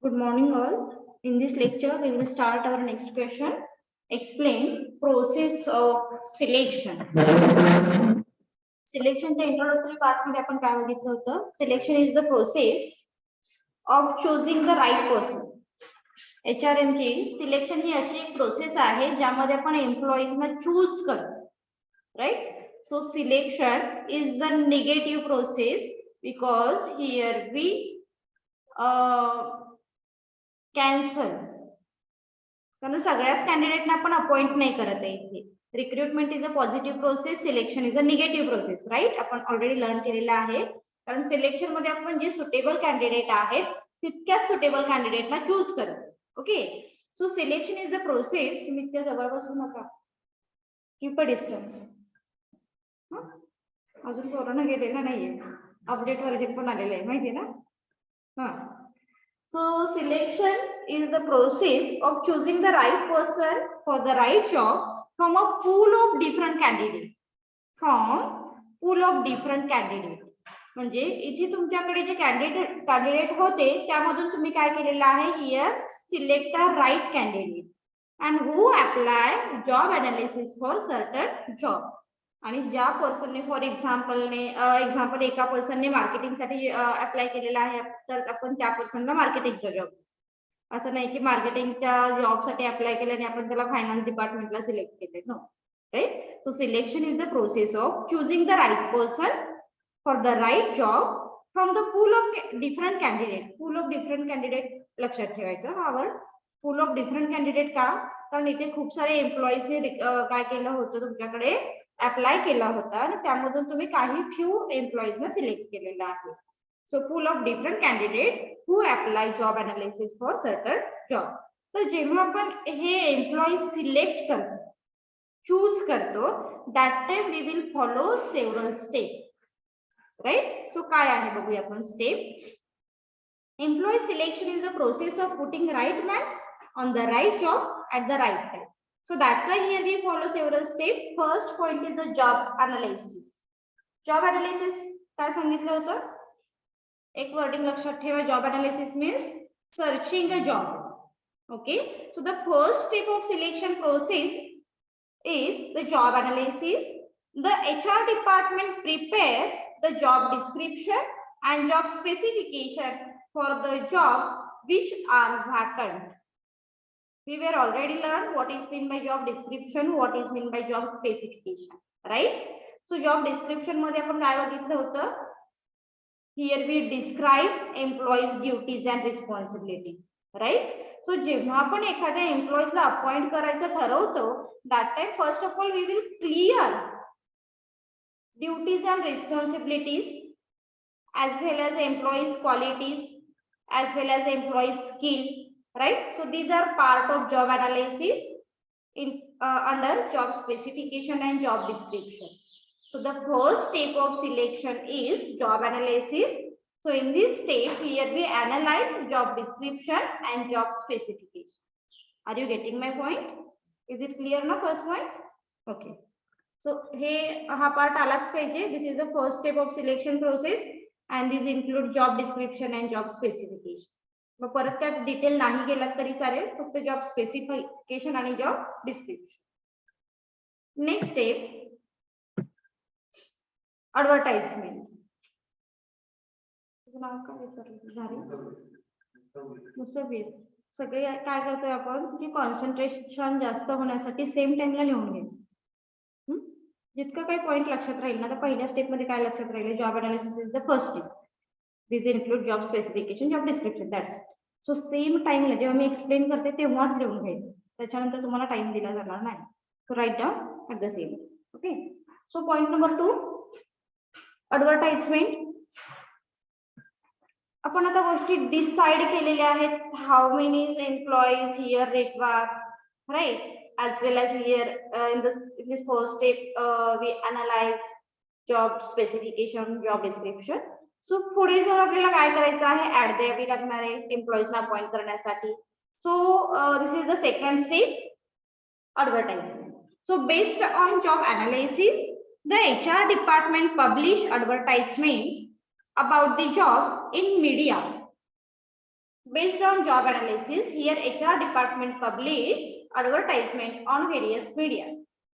Good morning all. In this lecture, we will start our next question. Explain process of selection. Selection च्या introductory part मध्ये आपण काय बघितलं होतं? Selection is the process of choosing the right person. HRM ची selection ही अशी एक process आहे ज्यामध्ये आपण एम्प्लॉईज ना चूज करतो. Right? So selection is the negative process because here we cancel कारण सगळ्याच कॅन्डिडेटना आपण अपॉइंट नाही करत आहे इथे. Recruitment is a positive process, selection is a negative process. Right? आपण ऑलरेडी लर्न केलेलं आहे. कारण सिलेक्शन मध्ये आपण जे सुटेबल कॅन्डिडेट आहेत तितक्याच सुटेबल कॅन्डिडेटला चूज करतो. Okay, so selection is the process. तुम्ही इतक्या जवळ बसू नका, कीप अ डिस्टन्स. अजून कोरोना गेलेला नाहीये, अपडेट व्हर्जन पण आलेलं आहे माहिती ना. So selection is the process of choosing the right person for the right job from a pool of different candidates. म्हणजे इथे तुमच्याकडे जे कॅन्डिडेट होते त्यामधून तुम्ही काय केलेलं आहे, here select a right candidate and who apply job analysis for certain job. आणि ज्या पर्सनने फॉर एक्झाम्पल एका पर्सनने मार्केटिंगसाठी अप्लाय केलेला आहे तर आपण त्या पर्सनला मार्केटिंगचा जॉब. असं नाही की मार्केटिंगच्या जॉबसाठी अप्लाय केलं आणि आपण त्याला फायनान्स डिपार्टमेंटला सिलेक्ट केले. No. Right? So selection is the process of choosing the right person for the right job from the pool of different candidate. Pool of different candidate लक्षात ठेवायचं. Our pool of different candidate का? कारण इथे खूप सारे एम्प्लॉईजने काय केलं होतं, तुमच्याकडे अप्लाय केला होता आणि त्यामधून तुम्ही काही फ्यू एम्प्लॉईजना सिलेक्ट केलेलं आहे. So pool of different candidate who apply job analysis for certain job. तर जेव्हा आपण हे एम्प्लॉई सिलेक्ट करतो, चूज करतो, that time we will follow several step. Right? So काय आहे बघूया आपण step. Employee selection is the process of putting right man on the right job at the right time. So that's why here we follow several steps. First point is the job analysis. Job analysis काय सांगितलं होतं? एक wording लक्षात ठेवा. job analysis means searching a job. Okay, so the first step of selection process is the job analysis. The HR department prepare the job description and job specification for the job which are vacant. We were already learned what is meant by job description, what is meant by job specification, right? So job description मध्ये आपण काय बघितलं होतं, here we describe employees duties and responsibility, right? So जेव्हा आपण एखाद्या एम्प्लॉईजला appoint करायचं ठरवतो, that time first of all we will clear duties and responsibilities as well as employees qualities as well as employees skill. Right? So these are part of job analysis in under job specification and job description. So the first step of selection is job analysis. So in this step here we analyze job description and job specification. Are you getting my point? Is it clear now? First point? Okay. So हा part आलाच पाहिजे. This is the first step of selection process and these include job description and job specification. मग परत त्यात detail नाही गेलात तरी चालेल, फक्त जॉब स्पेसिफिकेशन आणि job description. Next step advertisement. सगळे काय करतोय आपण की कॉन्सन्ट्रेशन जास्त होण्यासाठी सेम टाइमला लिहून घ्यायचं. जितकं काही पॉईंट लक्षात राहील ना, तर पहिल्या स्टेप मध्ये काय लक्षात राहील, job analysis is the first step. These include job specification, job description. That's it. So same time ला जेव्हा मी एक्सप्लेन करते तेव्हाच लिहून घ्यायचं, त्याच्यानंतर तुम्हाला टाइम दिला जाणार नाही. So write down at the same. Okay. So point number 2, advertisement. आपण आता गोष्टी डिसाइड केलेल्या आहेत. How many employees here required, right? As well as here in this first step we analyze job specification, job description. सो पुढे जाऊन आपल्याला काय करायचं आहे, ऍड द्यावी लागणार आहे एम्प्लॉईजना अपॉइंट करण्यासाठी. So this is the second step, advertisement. So based on job analysis the HR department publish advertisement about the job in media. Based on job analysis, here HR department publish advertisement on various media.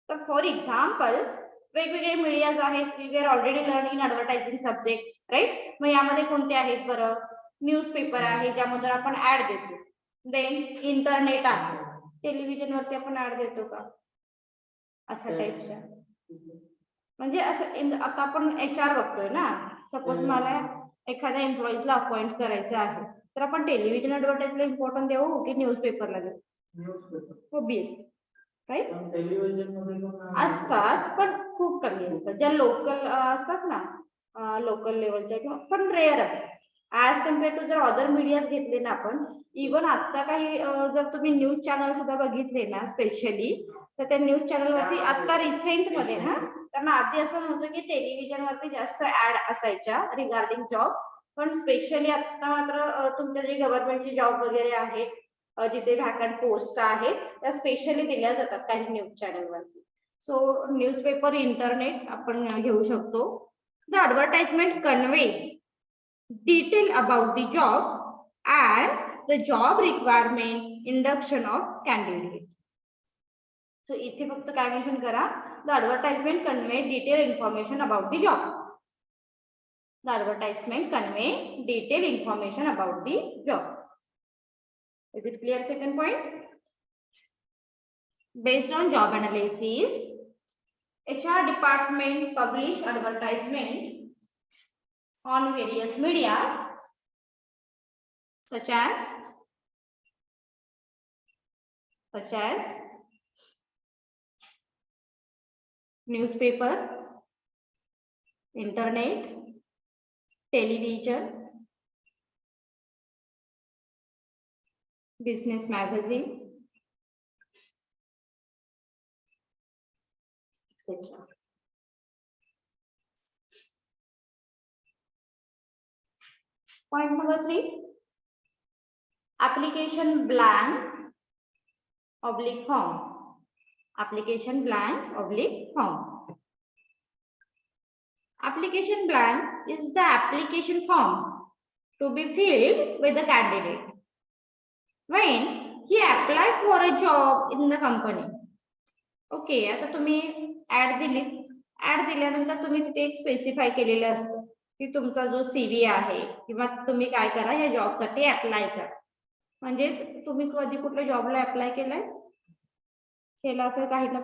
So for example, वेगवेगळे medias आहेत. We are already learning advertising subject, right. मग यामध्ये कोणते आहेत बरं? Newspaper आहे ज्यामधून आपण ऍड देतो. देन इंटरनेट आहे. टेलिव्हिजन वरती आपण ऍड देतो का? अशा टाईपच्या. म्हणजे असं आता आपण HR बघतोय ना. सपोज मला एखाद्या एम्प्लॉईजला अपॉइंट करायचं आहे, तर आपण टेलिव्हिजन ऍडव्हर्टाइजला इम्पॉर्टन्स देऊ की न्यूजपेपरला देऊ? Obviously, right. असतात पण खूप कमी असतात. ज्या लोकल असतात ना, लोकल लेवलच्या किंवा पण रेअर असतात ऍज कम्पेअर टू. जर अदर मीडियाज घेतले ना आपण, इव्हन आता काही जर तुम्ही न्यूज चॅनल सुद्धा बघितले ना स्पेशली, तर त्या न्यूज चॅनल वरती आता रिसेंट मध्ये ना, कारण आधी असं नव्हतं की टेलिव्हिजन वरती जास्त ऍड असायच्या रिगार्डिंग जॉब, पण स्पेशली आता मात्र तुमच्या जे गव्हर्नमेंटचे जॉब वगैरे आहेत, जिथे व्हॅकंट पोस्ट आहेत, त्या स्पेशली दिल्या जातात काही न्यूज चॅनलवरती. सो न्यूजपेपर, इंटरनेट आपण घेऊ शकतो. The advertisement convey detail about the job and the job requirement, induction of candidate. So इथे फक्त काय मेन्शन करा? The advertisement convey detailed information about the job. The advertisement convey detailed information about the job. Is it clear? Second point. Based on job analysis, HR department publish advertisement on various media such as newspaper, internet, television, business magazine, etc. Point number 3, application blank oblique form. Application blank oblique form. Application blank is the application form to be filled with the candidate when he apply for a job in the company. Okay, आता तुम्ही add दिली. Add दिल्यानंतर तुम्ही तिथे एक specify केलेलं असतं की तुमचा जो CV आहे किंवा तुम्ही काय करा, या जॉबसाठी अप्लाय करा. म्हणजेच तुम्ही कधी कुठल्या जॉबला अप्लाय केला असेल, काहींना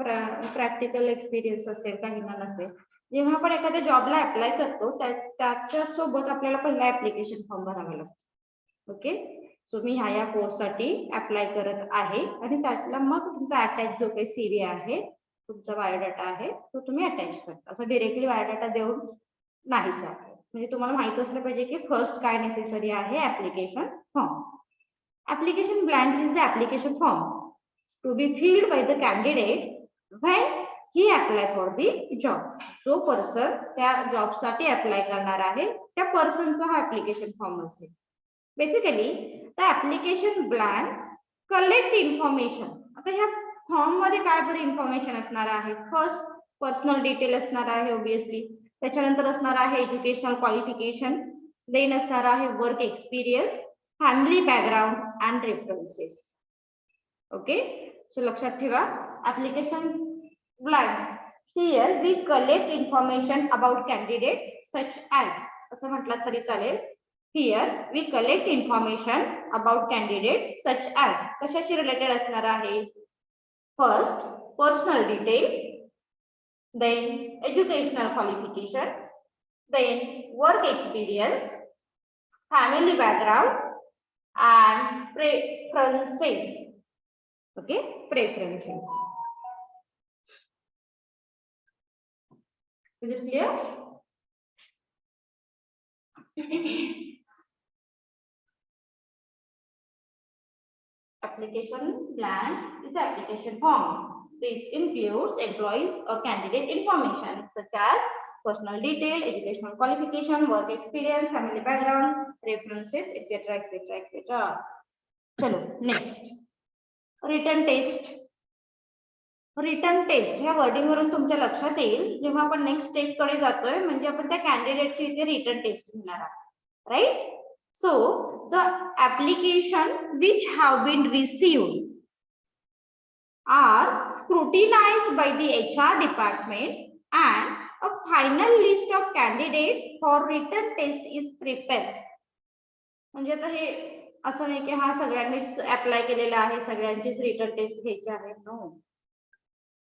प्रॅक्टिकल एक्सपिरियन्स असेल, काहींना नसेल. जेव्हा आपण एखाद्या जॉबला अप्लाय करतो त्याच्या सोबत आपल्याला पहिला ऍप्लिकेशन फॉर्म भरावा लागतो. ओके, सो मी ह्या कोर्ससाठी अप्लाय करत आहे आणि त्यातला मग तुमचा अटॅच जो काही CV आहे, तुमचा बायोडाटा आहे, तो तुम्ही अटॅच करता. असं डिरेक्टली बायोडाटा देऊन नाही सर. म्हणजे तुम्हाला माहित असलं पाहिजे की फर्स्ट काय नेसेसरी आहे, application form. Application blank is the application form to be filled by the candidate when he apply for the job. जो पर्सन त्या जॉब साठी अप्लाय करणार आहे त्या पर्सनचा हा ऍप्लिकेशन फॉर्म असेल. Basically the application blank collect information. आता ह्या फॉर्म मध्ये काय बरं इन्फॉर्मेशन असणार आहे? फर्स्ट पर्सनल डिटेल असणार आहे ऑब्विसली. त्याच्यानंतर असणार आहे एज्युकेशनल क्वालिफिकेशन. देन असणार आहे work experience, family background and references. Okay, so लक्षात ठेवा, application blank. Here we collect information about candidate such as, असं म्हटलं तरी चालेल. Here we collect information about candidate such as. कशाशी रिलेटेड असणार आहे? First personal detail, then educational qualification, then work experience, family background and preferences. Okay, preferences. Is it clear? Application blank is the application form. This includes employees or candidate information such as personal detail, educational qualification, work experience, family background, references, etc., etc., etc. चलो next. Written test. Written test ह्या wording वरून तुमच्या लक्षात येईल जेव्हा आपण next step कडे जातोय, म्हणजे आपण त्या कॅन्डिडेटची इथे रिटन टेस्ट घेणार आहोत, right. So the application which have been received are scrutinized by the HR department and a final list of candidates for written test is prepared. म्हणजे आता हे असं नाही की हा सगळ्यांनीच अप्लाय केलेला आहे, सगळ्यांचीच रिटन टेस्ट घ्यायची आहे. नो,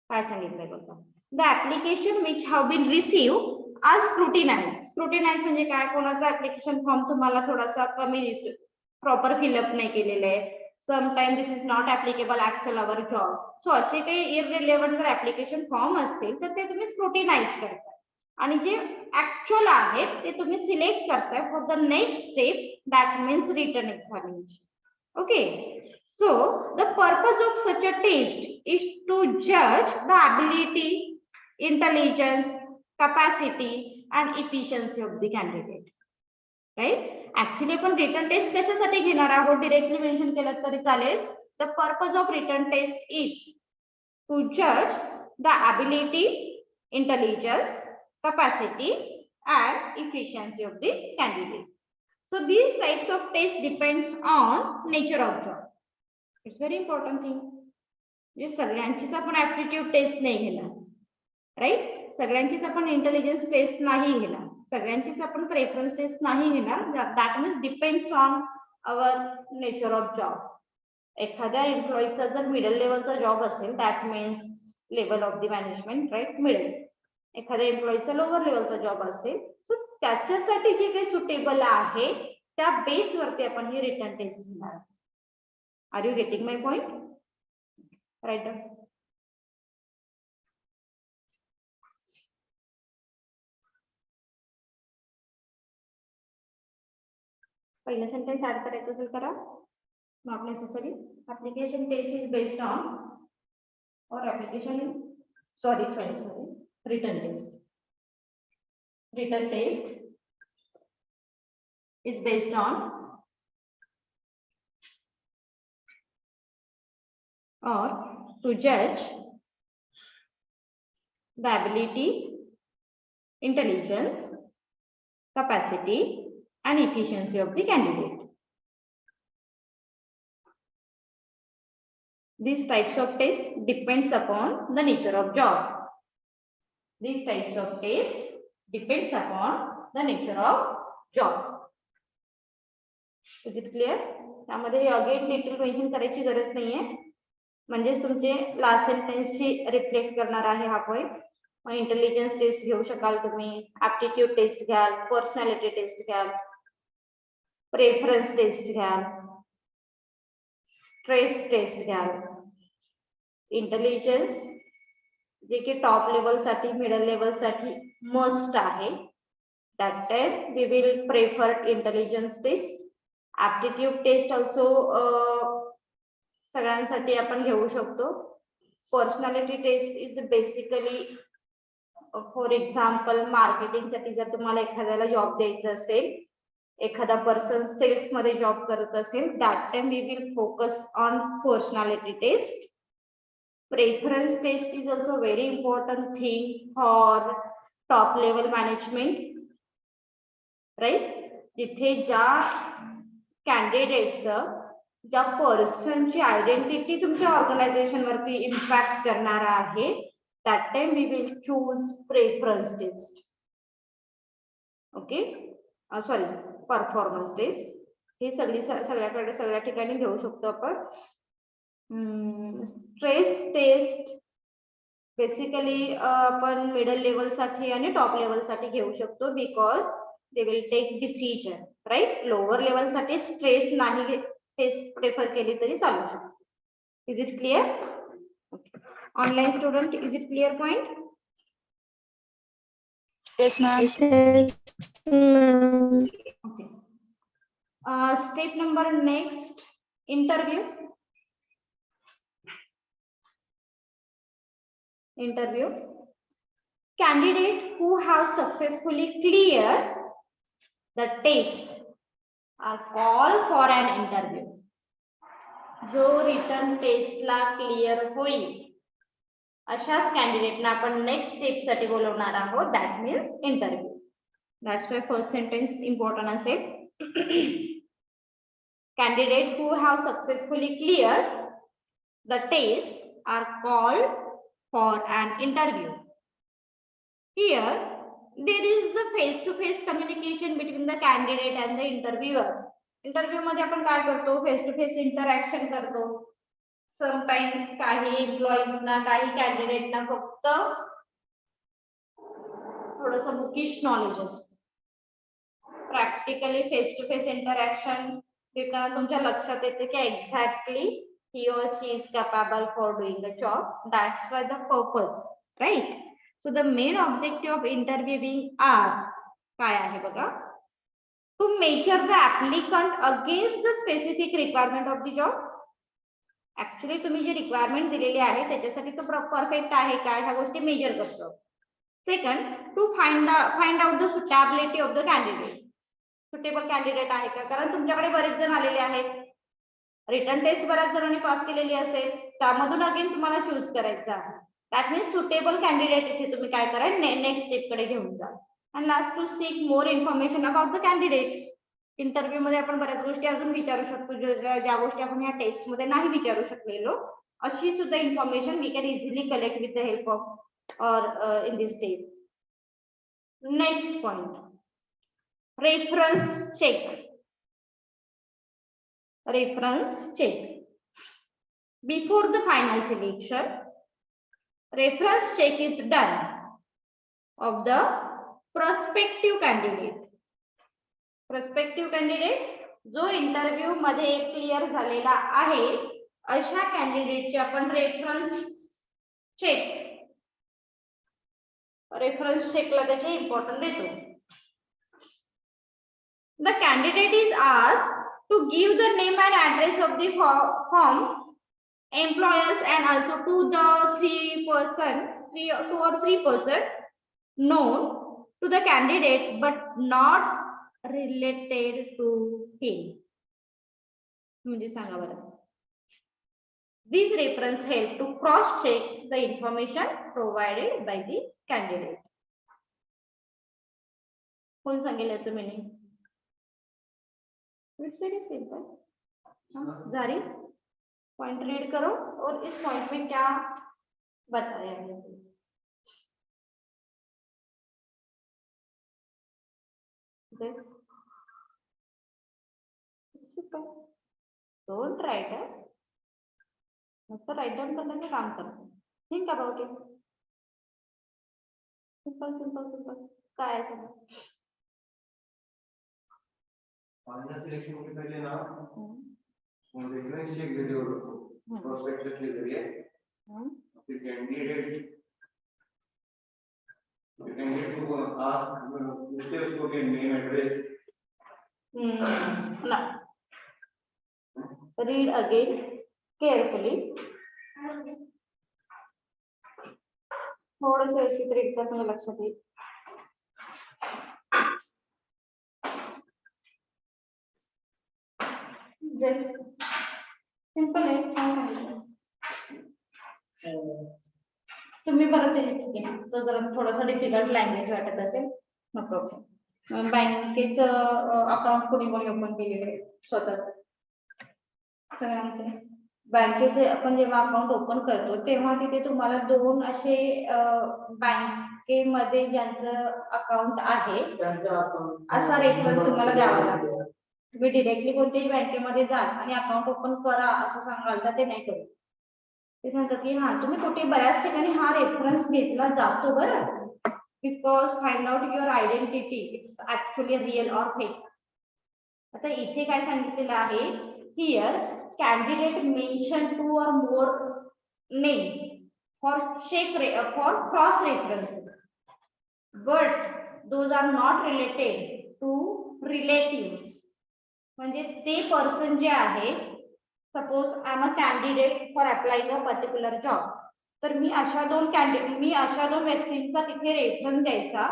काय सांगितलंय बघा. The application which have been received are scrutinize. Scrutinize म्हणजे काय, कोणाचा ऍप्लिकेशन फॉर्म तुम्हाला थोडासा कमी दिसतो, प्रॉपर फिलअप नाही केलेलं आहे, sometime this is not applicable actual our job. So असे काही इररिलेव्हंट जर ऍप्लिकेशन फॉर्म असतील तर ते तुम्ही स्क्रुटिनाइज करताय आणि जे ऍक्च्युअल आहेत ते तुम्ही सिलेक्ट करताय for the next step, that means written examination. Okay, so the purpose of such a test is to judge the ability, intelligence, capacity and efficiency of the candidate. Right? Actually आपण written test कशासाठी घेणार आहोत, directly mention केलं तरी चालेल. The purpose of written test is to judge the ability, intelligence, capacity and efficiency of the candidate. So these types of tests depends on nature of job. It's very important thing. जे सगळ्यांचीच आपण aptitude test नाही घेणार, right, सगळ्यांचीच आपण intelligence test नाही घेणार, सगळ्यांचीच आपण प्रेफरन्स टेस्ट नाही घेणार. That means depends on our nature of job. एखाद्या एम्प्लॉईचा जर मिडल लेवलचा जॉब असेल, that means level of the management, right, middle. एखाद्या एम्प्लॉईचा लोअर लेवलचा जॉब असेल, सो त्याच्यासाठी जे काही सुटेबल आहे त्या बेसवरती आपण ही रिटन टेस्ट घेणार. Are you getting my point? Right. पहिलं सेंटेन्स ऍड करायचं असेल करा. Not necessary. Application test is based on और application sorry written test. Written test is based on or to judge the ability, intelligence, capacity and efficiency of the candidate. These types of tests depends upon the nature of job. These types of tests depends upon the nature of job. Is it clear? त्यामध्ये again detail mention करायची गरज नाहीये, म्हणजेच तुमचे last sentence ची reflect करणार आहे हा पॉइंट. मग इंटेलिजन्स टेस्ट घेऊ शकाल तुम्ही, ऍप्टिट्यूड टेस्ट घ्याल, पर्सनॅलिटी टेस्ट घ्याल, प्रेफरन्स टेस्ट घ्याल, स्ट्रेस टेस्ट घ्याल. इंटेलिजन्स जे की टॉप लेवल साठी, मिडल लेवल साठी मस्ट आहे, that time we will prefer intelligence test. aptitude test also सगळ्यांसाठी आपण घेऊ शकतो. Personality test is basically for example marketing साठी, जर तुम्हाला एखाद्याला जॉब द्यायचा असेल, एखादा पर्सन सेल्स मध्ये जॉब करत असेल, that time we will focus on personality test. Preference test is also very important thing for top level management, right? जिथे ज्या कॅन्डिडेटचं, ज्या पर्सनची आयडेंटिटी तुमच्या ऑर्गनायझेशन वरती इम्पॅक्ट करणार आहे, that time we will choose preference test. Okay, sorry, performance test. हे सगळ्याकडे सगळ्या ठिकाणी घेऊ शकतो आपण. स्ट्रेस टेस्ट बेसिकली आपण मिडल लेवल साठी आणि टॉप लेवल साठी घेऊ शकतो, because they will take decision, right. Lower level साठी स्ट्रेस नाही टेस्ट प्रेफर केली तरी चालू शकतो. Is it clear? Online student, is it clear point? Yes, ma'am. Okay. Step number next, interview. Interview. Candidate who have successfully cleared the test are called for an interview. जो written test ला clear होईल अशाच कॅन्डिडेटना आपण next step साठी बोलवणार आहोत, that means interview. That's why first sentence important असेल. Candidates who have successfully cleared the test are called for an interview. Here there is the face to face communication between the candidate and the interviewer. Interview मध्ये आपण काय करतो, face to face interaction करतो. Sometime काही employees ना, काही candidate ना फक्त थोडस बुकिश नॉलेज असतं. Practically face to face interaction तिथं तुमच्या लक्षात येते की exactly he or she is capable for doing the job. That's why the purpose, right? So the main objective of interviewing are काय आहे बघा, to measure the applicant against the specific requirement of the job. Actually तुम्ही जे requirement दिलेली आहे त्याच्यासाठी तो perfect आहे काय ह्या गोष्टी मेजर करतो. Second, to find out the suitability of the candidate. Suitable candidate आहे का, कारण तुमच्याकडे बरेच जण आलेले आहेत, रिटर्न टेस्ट बऱ्याच जणांनी पास केलेली असेल, त्यामधून अगेन तुम्हाला चूज करायचं आहे. दॅट मीन्स सुटेबल कॅन्डिडेट इथे तुम्ही काय करा, नेक्स्ट स्टेप कडे घेऊन जा. And last, to seek more information about the candidate. Interview मध्ये आपण बऱ्याच गोष्टी अजून विचारू शकतो, ज्या गोष्टी आपण या टेस्ट मध्ये नाही विचारू शकलेलो, अशी सुद्धा information we can easily collect with the help of और in this step. Next point, reference check. Reference check. Before the final selection, reference check is done of the prospective candidate. Prospective candidate जो interview मध्ये clear झालेला आहे अशा कॅन्डिडेटचे आपण reference चेकला त्याचे importance देतो. The candidate is asked to give the name and address of the firm, employers, and also to the two or three person known to the candidate but not related to him. म्हणजे सांगा बरं. These reference help to cross check the information provided by the candidate. कोण सांगेल याचं meaning? It's very simple. जारी point read करो और इस point में क्या बताया है. डोंट राइट है, मस्त राइट डाउन करने का काम करो. Think about it. Simple simple simple काय आहे सगळं. फाइनल सिलेक्शन के पहले ना रेफरेंस चेक दे दो, प्रोस्पेक्टस ले करिए, फिर कैंडिडेट को आस्क पूछते उसको के नेम एड्रेस. ना रीड अगेन केयरफुली. थोडंसं व्यवस्थित रीड करणं लक्षात येईल. सिंपल आहे. तुम्ही परत तो जरा थोडासा डिफिकल्ट लँग्वेज वाटत असेल, नो प्रॉब्लेम. बँकेचं अकाउंट कोणी ओपन केलेलं स्वतः सगळ्यांचे. बँकेचे आपण जेव्हा अकाउंट ओपन करतो तेव्हा तिथे तुम्हाला दोन असे बँकेमध्ये ज्यांचं अकाउंट आहे असा रेफरन्स तुम्हाला द्यावा लागतो. तुम्ही डिरेक्टली कोणत्याही बँकेमध्ये जा आणि अकाउंट ओपन करा असं सांगाल तर ते नाही करू. ते सांगतात की हा तुम्ही कुठे, बऱ्याच ठिकाणी हा रेफरन्स घेतला जातो बरं, because find out your identity it's actually real or fake. आता इथे काय सांगितलेलं आहे, here candidate mention 2 or more name for cross references, but those are not related to relatives. म्हणजे ते पर्सन जे आहे, suppose I am a candidate for applying a particular job, तर मी अशा दोन व्यक्तींचा तिथे रेफरन्स द्यायचा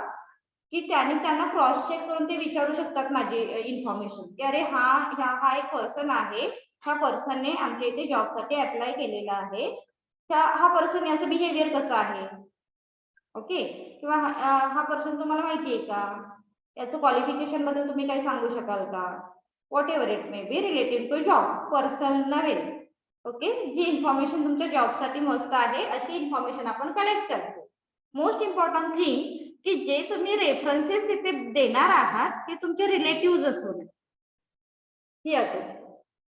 की त्यांना क्रॉस चेक करून ते विचारू शकतात माझी इन्फॉर्मेशन की अरे हा एक पर्सन आहे, ह्या पर्सनने आमच्या इथे जॉबसाठी अप्लाय केलेला आहे, हा पर्सन याचं बिहेवियर कसं आहे, ओके, किंवा हा पर्सन तुम्हाला माहिती आहे का, याचं क्वालिफिकेशन बद्दल तुम्ही काय सांगू शकाल का, whatever it may be related to job, personal नव्हे. ओके, जी इन्फॉर्मेशन तुमच्या जॉबसाठी मस्त आहे अशी इन्फॉर्मेशन आपण कलेक्ट करतो. मोस्ट इम्पॉर्टंट थिंग की जे तुम्ही रेफरन्सेस तिथे देणार आहात ते तुमचे रिलेटिव्ह असू नये. ही अट असते.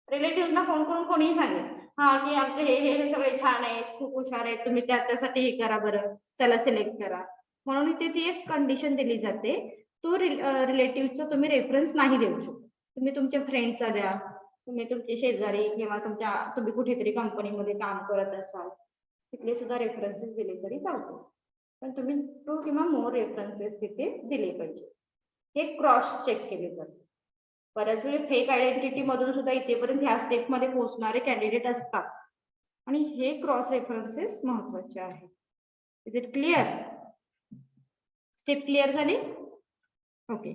रिलेटिव्हना फोन करून कोणीही सांगेल हा की आमचे हे सगळे छान आहेत, खूप हुशार आहेत, तुम्ही त्यासाठी हे करा बरं, त्याला सिलेक्ट करा. म्हणून इथे ती एक कंडिशन दिली जाते. तो रिलेटिव्हचा तुम्ही रेफरन्स नाही देऊ शकत. तुम्ही तुमच्या फ्रेंडचा द्या, तुम्ही तुमचे शेजारी किंवा तुम्ही कुठेतरी कंपनीमध्ये काम करत असाल तिथले सुद्धा रेफरन्सेस दिले तरी चालते. पण तुम्ही 2 किंवा मोर रेफरन्सेस तिथे दिले पाहिजे. हे क्रॉस चेक केले जाते. बऱ्याच वेळी फेक आयडेंटिटी मधून सुद्धा इथेपर्यंत ह्या स्टेप मध्ये पोहोचणारे कॅन्डिडेट असतात आणि हे क्रॉस रेफरन्सेस महत्वाचे आहे. Is it clear? Step clear झाली? Okay.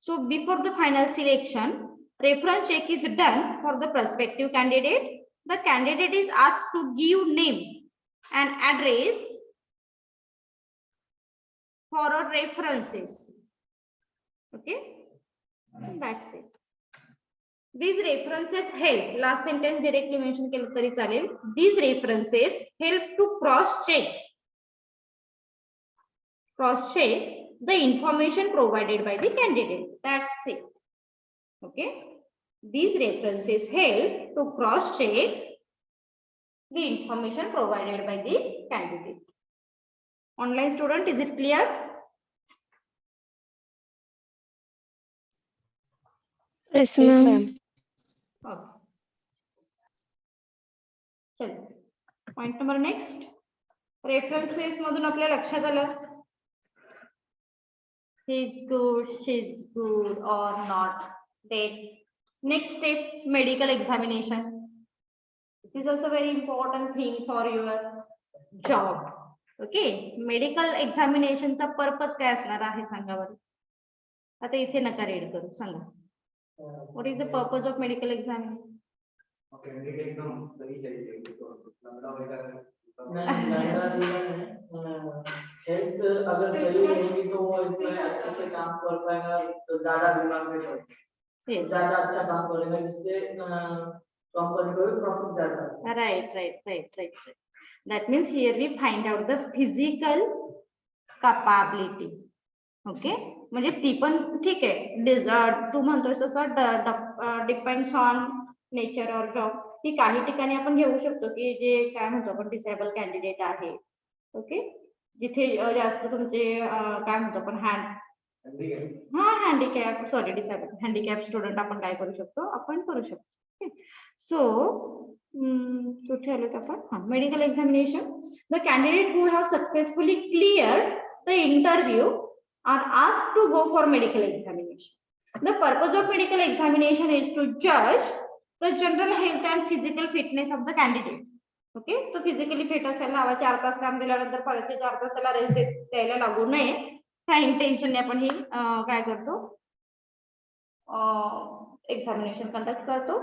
So before the final selection, reference check is done for the prospective candidate. The candidate is asked to give name and address for our references. Okay, that's it. These references help, last sentence directly mention केलं तरी चालेल. These references help to cross check the information provided by the candidate. That's it. Okay, these references help to cross check the information provided by the candidate. Online student, is it clear? Yes, ma'am. Okay. चलो, point number next. References मधून आपल्या लक्षात आलं he is good, she is good or not. Then next step, medical examination. This is also very important thing for your job. Okay, medical examination चा purpose काय असणार आहे सांगा बरं. आता इथे नका रीड करू, सांगा. What is the purpose of medical examination? एकदम सही चाहिए हेल्थ अगर सही रहेगी तो वो इतना अच्छे से काम कर पाएगा, तो ज्यादा बीमार नहीं पड़ेगा, Yes. ज्यादा अच्छा काम करेगा, जिससे कंपनी को भी प्रॉफिट ज्यादा है. Right. That means here we find out the physical capability. Okay, म्हणजे ती पण ठीक आहे. तू म्हणतोस तसं डिपेंड्स ऑन नेचर और जॉब. की काही ठिकाणी आपण घेऊ शकतो की जे काय म्हणतो आपण डिसेबल कॅन्डिडेट आहे. ओके, जिथे जास्त तुमचे काय म्हणतो आपण हँडिकॅप डिसेबल हँडिकॅप स्टुडंट आपण काय करू शकतो, आपण करू शकतो. सो कुठे आलो आपण? Medical examination. The candidate who have successfully clear the interview are asked to go for medical examination. The purpose of medical examination is to judge the general health and physical fitness of the candidate. Okay, तो physically fit असायला हवा. 4 तास काम दिल्यानंतर परत 4 तास त्याला rest द्यायला लागू नये, ह्या इंटेन्शनने आपण ही काय करतो, एक्झामिनेशन कंडक्ट करतो.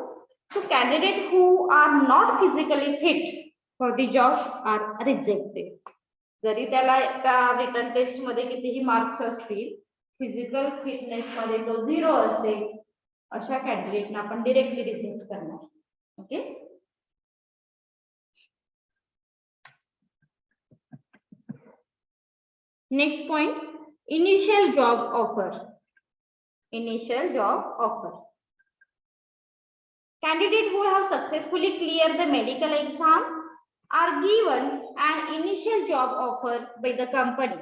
So candidate who are not physically fit for the job are rejected. जरी त्याला त्या रिटन टेस्ट मध्ये कितीही मार्क्स असतील, फिजिकल फिटनेस मध्ये तो 0 असेल, अशा कॅन्डिडेटना आपण डायरेक्टली रिजेक्ट करणार. Okay, next point, initial job offer. Candidate who have successfully cleared the medical exam are given an initial job offer by the company.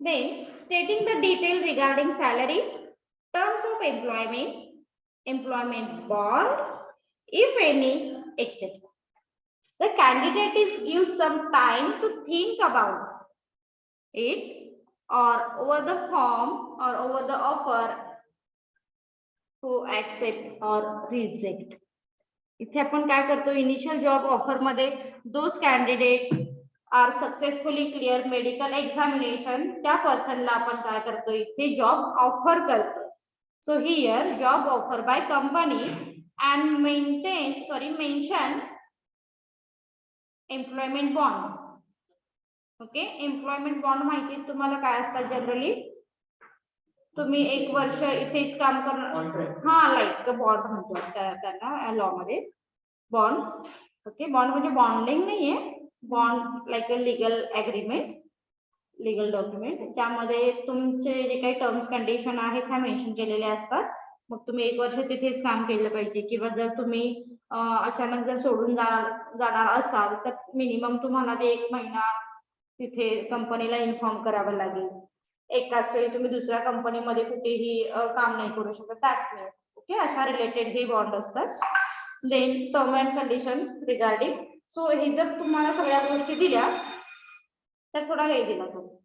Then stating the detail regarding salary, terms of employment, employment bond, if any, etc. The candidate is given some time to think about it, or over the form or over the offer to accept or reject. इथे आपण काय करतो, initial job offer मध्ये those candidate are successfully clear medical examination, त्या पर्सनला आपण काय करतो, इथे जॉब ऑफर करतो. So here job offer by company and mention employment bond. Okay, employment bond माहिती तुम्हाला काय असतात जनरली, तुम्ही 1 वर्ष इथेच काम करणार, कॉन्ट्रॅक्ट हा लाईक बॉन्ड म्हणतो त्यांना लॉ मध्ये बॉन्ड. ओके, बॉन्ड म्हणजे बॉन्डिंग नाहीये, bond like a legal agreement, legal document. त्यामध्ये तुमचे जे काही टर्म्स कंडिशन आहेत ह्या मेन्शन केलेल्या असतात. मग तुम्ही 1 वर्ष तिथेच काम केलं पाहिजे, किंवा जर तुम्ही अचानक जर सोडून जाणार असाल तर मिनिमम तुम्हाला ते 1 महिना तिथे कंपनीला इन्फॉर्म करावं लागेल. एकाच वेळी तुम्ही दुसऱ्या कंपनीमध्ये कुठेही काम नाही करू शकत. दॅट मीन्स ओके, अशा रिलेटेड हे बॉन्ड असतात. Then term and condition regarding. So हे जर तुम्हाला सगळ्या गोष्टी दिल्या तर थोडा वेळ दिला जातो.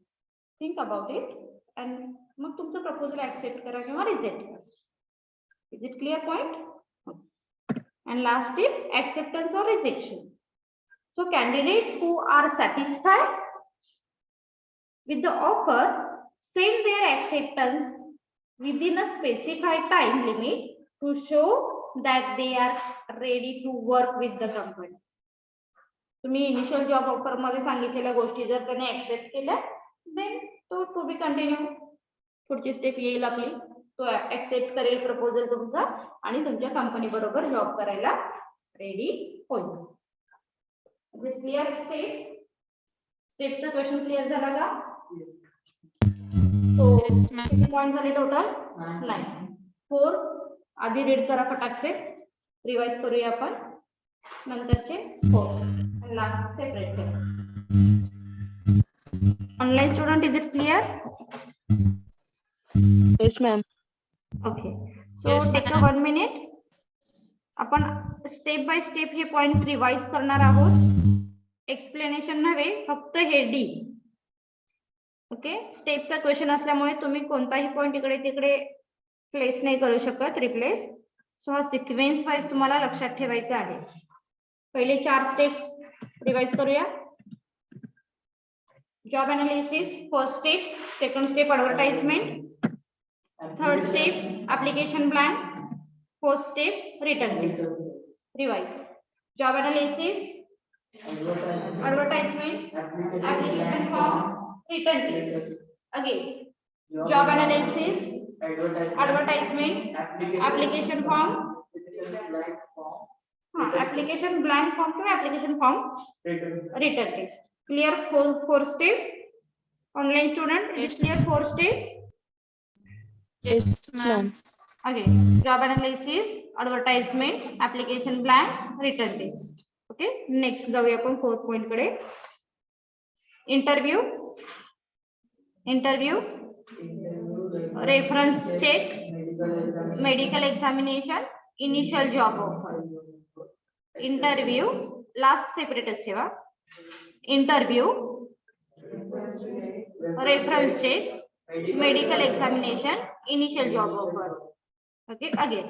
थिंक अबाउट इट अँड मग तुमचं प्रपोजल ऍक्सेप्ट करा किंवा रिजेक्ट करा. Is it clear point? And last step, acceptance or rejection. So candidate who are satisfied with the offer send their acceptance within a specified time limit to show that they are ready to work with the company. तुम्ही initial job offer मध्ये सांगितलेल्या गोष्टी जर त्याने accept केल्या then तो to be continue पुढची step येईल आपली. तो ऍक्सेप्ट करेल प्रपोजल तुमचा आणि तुमच्या कंपनी बरोबर जॉब करायला रेडी होईल. क्लिअर स्टेपचा क्वेश्चन क्लिअर झाला का? तो किती पॉइंट झाले टोटल? 9. 4 आधी रीड करा फटाकसे, रिवाइज करूया आपण. नंतरचे 4 लास्ट सेपरेट करा. Online student, is it clear? Yes, ma'am. Okay, so take a 1 minute. आपण स्टेप बाय स्टेप हे पॉइंट रिवाइज करणार आहोत. एक्सप्लेनेशन नव्हे, फक्त हेडिंग. ओके, स्टेपचा क्वेश्चन असल्यामुळे तुम्ही कोणताही पॉइंट इकडे तिकडे प्लेस नाही करू शकत, रिप्लेस. सो हा सिक्वेन्स वाईज तुम्हाला लक्षात ठेवायचा आहे. पहिले 4 स्टेप रिवाइज करूया. Job analysis first step, second step advertisement, third step application blank, fourth step return text. Revise. Job analysis, advertisement, application form, return text. Again, job analysis, advertisement, application form, application blank form to application form, return text. Clear 4 step? Online student, is clear 4 step? Yes, ma'am. Again, job analysis, advertisement, application blank, return text. Okay, next जाऊया आपण 4th point कडे. Interview, reference check, medical examination, initial job offer. Interview, last separate ठेवा. Interview, reference check, medical examination, initial job offer. Okay, again,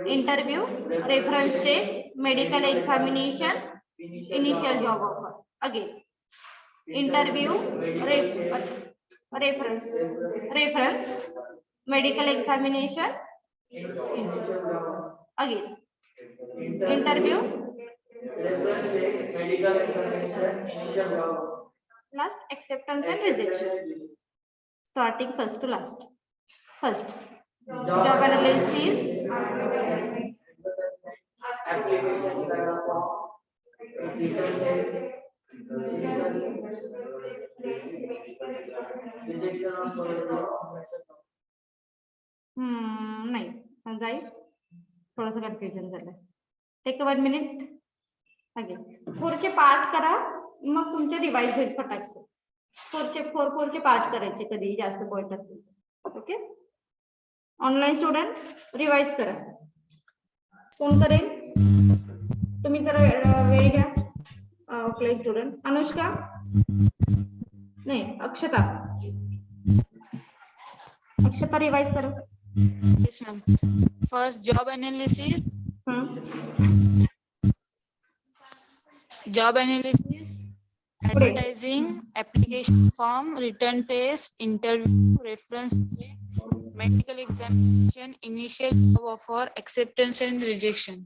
interview, reference check, medical examination, initial job offer. Again, interview, reference, medical examination. Again, interview, medical examination, initial job. last acceptance and rejection. Starting first to last. First, job analysis, application form, rejection of नाही जाईल, थोडंसं confusion झालं. Take 1 minute. Again 4 चे part करा, मग तुमचे revise होईल फटाकसे. 4 चे part करायचे कधी जास्त पॉइंट असतील. ओके, ऑनलाइन स्टुडंट रिवाइज करा. कोण करेल? तुम्ही जरा वेळ घ्या. ऑफलाइन स्टुडंट अनुष्का, नाही अक्षता, अक्षता रिवाइज करा. Yes, ma'am. First, job analysis. Job analysis, advertising, application form, return test, interview, reference check, medical examination, initial job offer, acceptance and rejection.